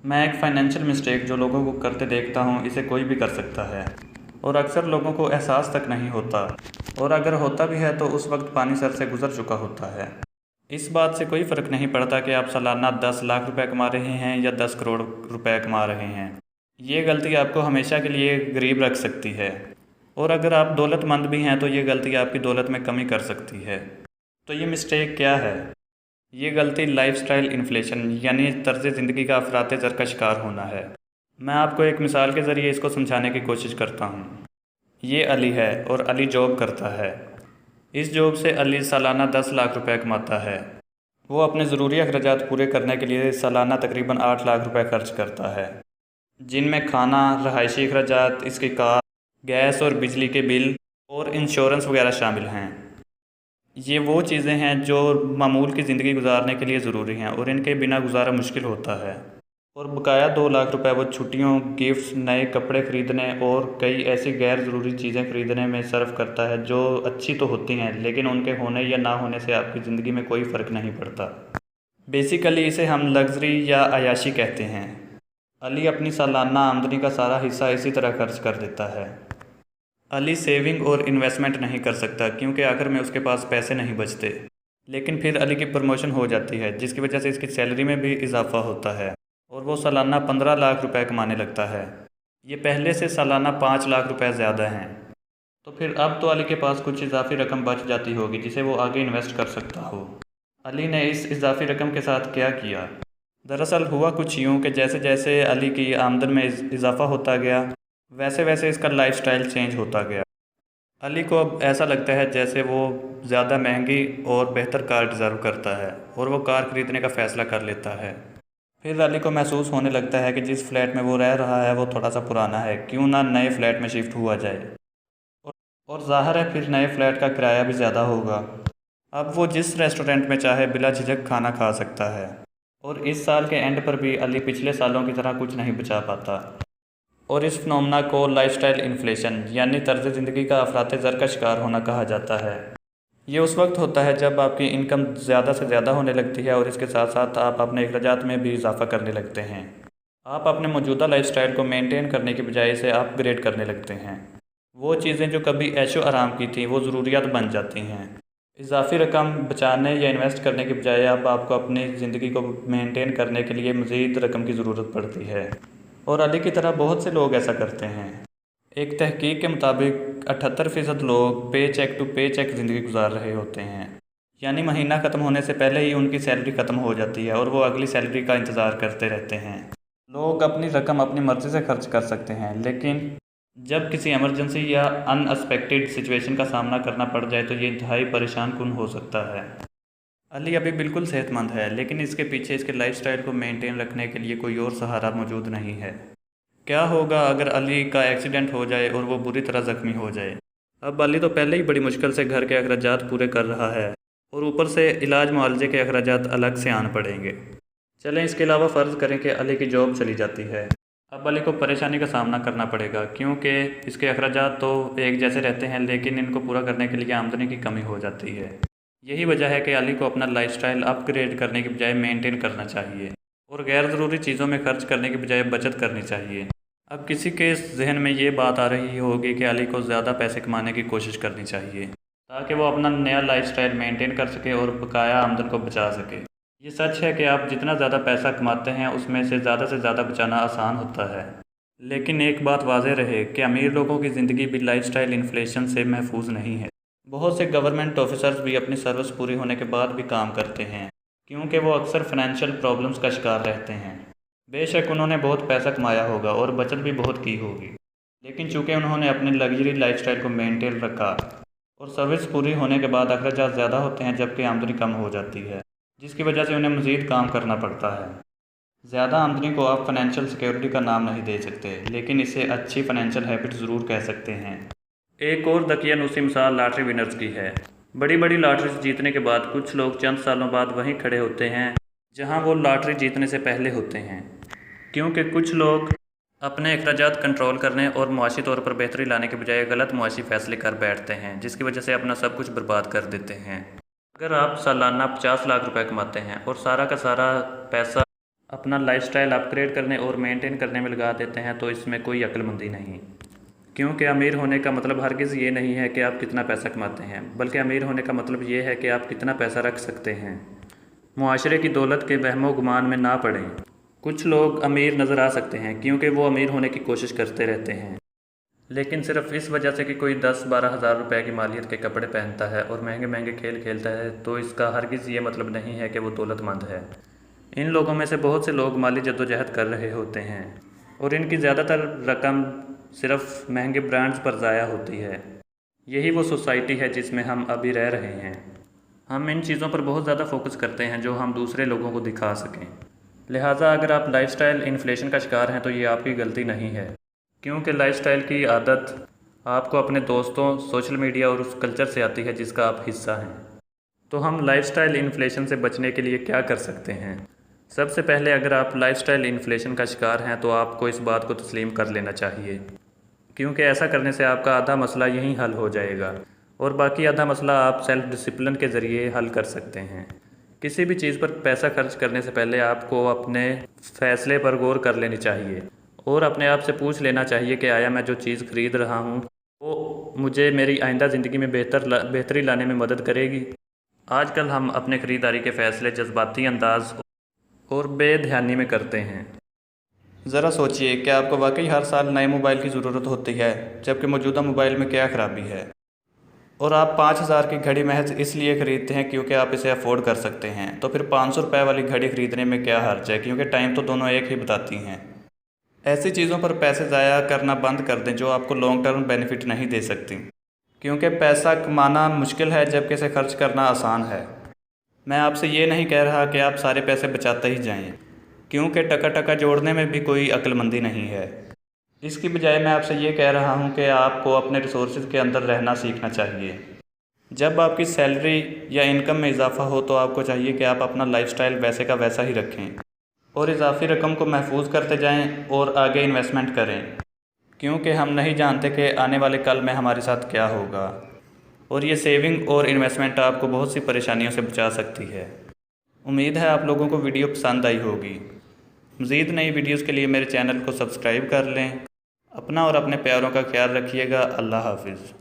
मैं एक financial mistake जो लोगों को करते देखता हूँ, इसे कोई भी कर सकता है और अक्सर लोगों को एहसास तक नहीं होता, और अगर होता भी है तो उस वक्त पानी सर से गुज़र चुका होता है। इस बात से कोई फ़र्क नहीं पड़ता कि आप सालाना 10 लाख रुपए कमा रहे हैं या 10 करोड़ रुपए कमा रहे हैं। ये गलती आपको हमेशा के लिए गरीब रख सकती है, और अगर आप दौलतमंद भी हैं तो ये गलती आपकी दौलत में कमी कर सकती है। तो ये मिस्टेक क्या है? ये गलती लाइफस्टाइल इन्फ्लेशन यानी तर्ज़ ज़िंदगी का अफराते ज़र का शिकार होना है। मैं आपको एक मिसाल के ज़रिए इसको समझाने की कोशिश करता हूँ। ये अली है और अली जॉब करता है। इस जॉब से अली सालाना 10 लाख रुपए कमाता है। वो अपने ज़रूरी अखराजात पूरे करने के लिए सालाना तकरीबन 8 लाख रुपए खर्च करता है, जिनमें खाना, रहायशी अखराजात, इसकी कार, गैस और बिजली के बिल और इंश्योरेंस वगैरह शामिल हैं। ये वो चीज़ें हैं जो मामूल की ज़िंदगी गुजारने के लिए ज़रूरी हैं और इनके बिना गुजारा मुश्किल होता है। और बकाया 2 लाख रुपए वो छुट्टियों, गिफ्ट्स, नए कपड़े ख़रीदने और कई ऐसी गैर ज़रूरी चीज़ें ख़रीदने में सर्फ करता है जो अच्छी तो होती हैं, लेकिन उनके होने या ना होने से आपकी ज़िंदगी में कोई फ़र्क नहीं पड़ता। बेसिकली इसे हम लग्जरी या अयाशी कहते हैं। अली अपनी सालाना आमदनी का सारा हिस्सा इसी तरह खर्च कर देता है। अली सेविंग और इन्वेस्टमेंट नहीं कर सकता क्योंकि आखिर में उसके पास पैसे नहीं बचते। लेकिन फिर अली की प्रमोशन हो जाती है, जिसकी वजह से इसकी सैलरी में भी इजाफा होता है और वो सालाना 15 लाख रुपए कमाने लगता है। ये पहले से सालाना 5 लाख रुपए ज़्यादा हैं। तो फिर अब तो अली के पास कुछ इजाफी रकम बच जाती होगी जिसे वो आगे इन्वेस्ट कर सकता हो। अली ने इस इजाफी रकम के साथ क्या किया? दरअसल हुआ कुछ यूँ कि जैसे जैसे अली की आमदन में इजाफा होता गया, वैसे वैसे इसका लाइफस्टाइल चेंज होता गया। अली को अब ऐसा लगता है जैसे वो ज़्यादा महंगी और बेहतर कार डिज़र्व करता है और वो कार ख़रीदने का फ़ैसला कर लेता है। फिर अली को महसूस होने लगता है कि जिस फ्लैट में वो रह रहा है वो थोड़ा सा पुराना है, क्यों ना नए फ्लैट में शिफ्ट हुआ जाए। और, और ज़ाहिर है फिर नए फ्लैट का किराया भी ज़्यादा होगा। अब वो जिस रेस्टोरेंट में चाहे बिला झिझक खाना खा सकता है, और इस साल के एंड पर भी अली पिछले सालों की तरह कुछ नहीं बचा पाता। और इस फिनोमेना को लाइफस्टाइल इन्फ्लेशन यानी तर्ज ज़िंदगी का अफराते ज़र का शिकार होना कहा जाता है। ये उस वक्त होता है जब आपकी इनकम ज़्यादा से ज़्यादा होने लगती है और इसके साथ साथ आप अपने अखराजात में भी इजाफा करने लगते हैं। आप अपने मौजूदा लाइफस्टाइल को मेंटेन करने के बजाय इसे अपग्रेड करने लगते हैं। वो चीज़ें जो कभी ऐशो आराम की थी वो ज़रूरियात बन जाती हैं। इजाफी रकम बचाने या इन्वेस्ट करने के बजाय अब आपको अपनी ज़िंदगी को मेंटेन करने के लिए मज़ीद रकम की ज़रूरत पड़ती है, और अली की तरह बहुत से लोग ऐसा करते हैं। एक तहकीक के मुताबिक 78% लोग पे चेक टू पे चेक ज़िंदगी गुजार रहे होते हैं, यानी महीना ख़त्म होने से पहले ही उनकी सैलरी ख़त्म हो जाती है और वो अगली सैलरी का इंतज़ार करते रहते हैं। लोग अपनी रकम अपनी मर्ज़ी से खर्च कर सकते हैं, लेकिन जब किसी इमरजेंसी या अनएक्सपेक्टेड सिचुएशन का सामना करना पड़ जाए तो ये इंतहाई परेशान कुन हो सकता है। अली अभी बिल्कुल सेहतमंद है, लेकिन इसके पीछे इसके लाइफस्टाइल को मेंटेन रखने के लिए कोई और सहारा मौजूद नहीं है। क्या होगा अगर अली का एक्सीडेंट हो जाए और वो बुरी तरह ज़ख्मी हो जाए? अब अली तो पहले ही बड़ी मुश्किल से घर के अखराजात पूरे कर रहा है और ऊपर से इलाज मुआवजे के अखराजात अलग से आन पड़ेंगे। चलें, इसके अलावा फ़र्ज़ करें कि अली की जॉब चली जाती है। अब अली को परेशानी का सामना करना पड़ेगा क्योंकि इसके अखराजात तो एक जैसे रहते हैं, लेकिन इनको पूरा करने के लिए आमदनी की कमी हो जाती है। यही वजह है कि अली को अपना लाइफस्टाइल अपग्रेड करने के बजाय मेंटेन करना चाहिए और गैर ज़रूरी चीज़ों में खर्च करने के बजाय बचत करनी चाहिए। अब किसी के जहन में ये बात आ रही होगी कि अली को ज़्यादा पैसे कमाने की कोशिश करनी चाहिए ताकि वो अपना नया लाइफस्टाइल मेंटेन कर सके और बकाया आमदन को बचा सके। ये सच है कि आप जितना ज़्यादा पैसा कमाते हैं उसमें से ज़्यादा बचाना आसान होता है, लेकिन एक बात वाज़ेह रहे कि अमीर लोगों की ज़िंदगी भी लाइफस्टाइल इन्फ्लेशन से महफूज नहीं है। बहुत से गवर्नमेंट ऑफिसर्स भी अपनी सर्विस पूरी होने के बाद भी काम करते हैं क्योंकि वो अक्सर फाइनेंशियल प्रॉब्लम्स का शिकार रहते हैं। बेशक उन्होंने बहुत पैसा कमाया होगा और बचत भी बहुत की होगी, लेकिन चूंकि उन्होंने अपनी लग्जरी लाइफस्टाइल को मेंटेन रखा और सर्विस पूरी होने के बाद अखराजात ज़्यादा होते हैं जबकि आमदनी कम हो जाती है, जिसकी वजह से उन्हें मज़ीद काम करना पड़ता है। ज़्यादा आमदनी को आप फाइनेंशियल सिक्योरिटी का नाम नहीं दे सकते, लेकिन इसे अच्छी फाइनेंशियल हैबिट ज़रूर कह सकते हैं। एक और दकियानूसी मिसाल लॉटरी विनर्स की है। बड़ी बड़ी लॉटरी जीतने के बाद कुछ लोग चंद सालों बाद वहीं खड़े होते हैं जहां वो लॉटरी जीतने से पहले होते हैं, क्योंकि कुछ लोग अपने अखराजात कंट्रोल करने और मुआशी तौर पर बेहतरी लाने के बजाय गलत मुआशी फ़ैसले कर बैठते हैं, जिसकी वजह से अपना सब कुछ बर्बाद कर देते हैं। अगर आप सालाना 50 लाख रुपए कमाते हैं और सारा का सारा पैसा अपना लाइफस्टाइल अपग्रेड करने और मेंटेन करने में लगा देते हैं, तो इसमें कोई अक्लमंदी नहीं। क्योंकि अमीर होने का मतलब हरगिज़ ये नहीं है कि आप कितना पैसा कमाते हैं, बल्कि अमीर होने का मतलब ये है कि आप कितना पैसा रख सकते हैं। मुआशरे की दौलत के वहमो गुमान में ना पड़ें। कुछ लोग अमीर नज़र आ सकते हैं क्योंकि वो अमीर होने की कोशिश करते रहते हैं, लेकिन सिर्फ इस वजह से कि कोई 10-12 हज़ार रुपए की मालियत के कपड़े पहनता है और महंगे महंगे खेल खेलता है, तो इसका हरगिज़ ये मतलब नहीं है कि वो दौलतमंद है। इन लोगों में से बहुत से लोग माली जद्दोजहद कर रहे होते हैं और इनकी ज़्यादातर रकम सिर्फ महंगे ब्रांड्स पर ज़ाया होती है। यही वो सोसाइटी है जिसमें हम अभी रह रहे हैं। हम इन चीज़ों पर बहुत ज़्यादा फोकस करते हैं जो हम दूसरे लोगों को दिखा सकें। लिहाजा अगर आप लाइफस्टाइल इन्फ्लेशन का शिकार हैं तो ये आपकी गलती नहीं है, क्योंकि लाइफस्टाइल की आदत आपको अपने दोस्तों, सोशल मीडिया और उस कल्चर से आती है जिसका आप हिस्सा हैं। तो हम लाइफस्टाइल इन्फ्लेशन से बचने के लिए क्या कर सकते हैं? सबसे पहले, अगर आप लाइफस्टाइल इन्फ्लेशन का शिकार हैं तो आपको इस बात को तस्लीम कर लेना चाहिए, क्योंकि ऐसा करने से आपका आधा मसला यहीं हल हो जाएगा और बाकी आधा मसला आप सेल्फ डिसिप्लिन के ज़रिए हल कर सकते हैं। किसी भी चीज़ पर पैसा खर्च करने से पहले आपको अपने फ़ैसले पर गौर कर लेनी चाहिए और अपने आप से पूछ लेना चाहिए कि आया मैं जो चीज़ ख़रीद रहा हूँ वो मुझे मेरी आइंदा ज़िंदगी में बेहतरी लाने में मदद करेगी। आजकल हम अपने ख़रीदारी के फ़ैसले जज्बाती अंदाज और बेध्यानी में करते हैं। ज़रा सोचिए कि आपको वाकई हर साल नए मोबाइल की ज़रूरत होती है, जबकि मौजूदा मोबाइल में क्या ख़राबी है, और आप 5,000 की घड़ी महज इसलिए ख़रीदते हैं क्योंकि आप इसे अफोर्ड कर सकते हैं। तो फिर 500 रुपये वाली घड़ी ख़रीदने में क्या हर्ज है, क्योंकि टाइम तो दोनों एक ही बताती हैं। ऐसी चीज़ों पर पैसे ज़ाया करना बंद कर दें जो आपको लॉन्ग टर्म बेनिफिट नहीं दे सकती, क्योंकि पैसा कमाना मुश्किल है जबकि इसे खर्च करना आसान है। मैं आपसे ये नहीं कह रहा कि आप सारे पैसे बचाते ही जाएं, क्योंकि टका टका जोड़ने में भी कोई अक्लमंदी नहीं है। इसकी बजाय मैं आपसे ये कह रहा हूँ कि आपको अपने रिसोर्सेज के अंदर रहना सीखना चाहिए। जब आपकी सैलरी या इनकम में इजाफा हो तो आपको चाहिए कि आप अपना लाइफस्टाइल वैसे का वैसा ही रखें और इजाफी रकम को महफूज करते जाएं और आगे इन्वेस्टमेंट करें, क्योंकि हम नहीं जानते कि आने वाले कल में हमारे साथ क्या होगा, और ये सेविंग और इन्वेस्टमेंट आपको बहुत सी परेशानियों से बचा सकती है। उम्मीद है आप लोगों को वीडियो पसंद आई होगी। मज़ीद नई वीडियोज़ के लिए मेरे चैनल को सब्सक्राइब कर लें। अपना और अपने प्यारों का ख्याल रखिएगा। अल्लाह हाफिज़।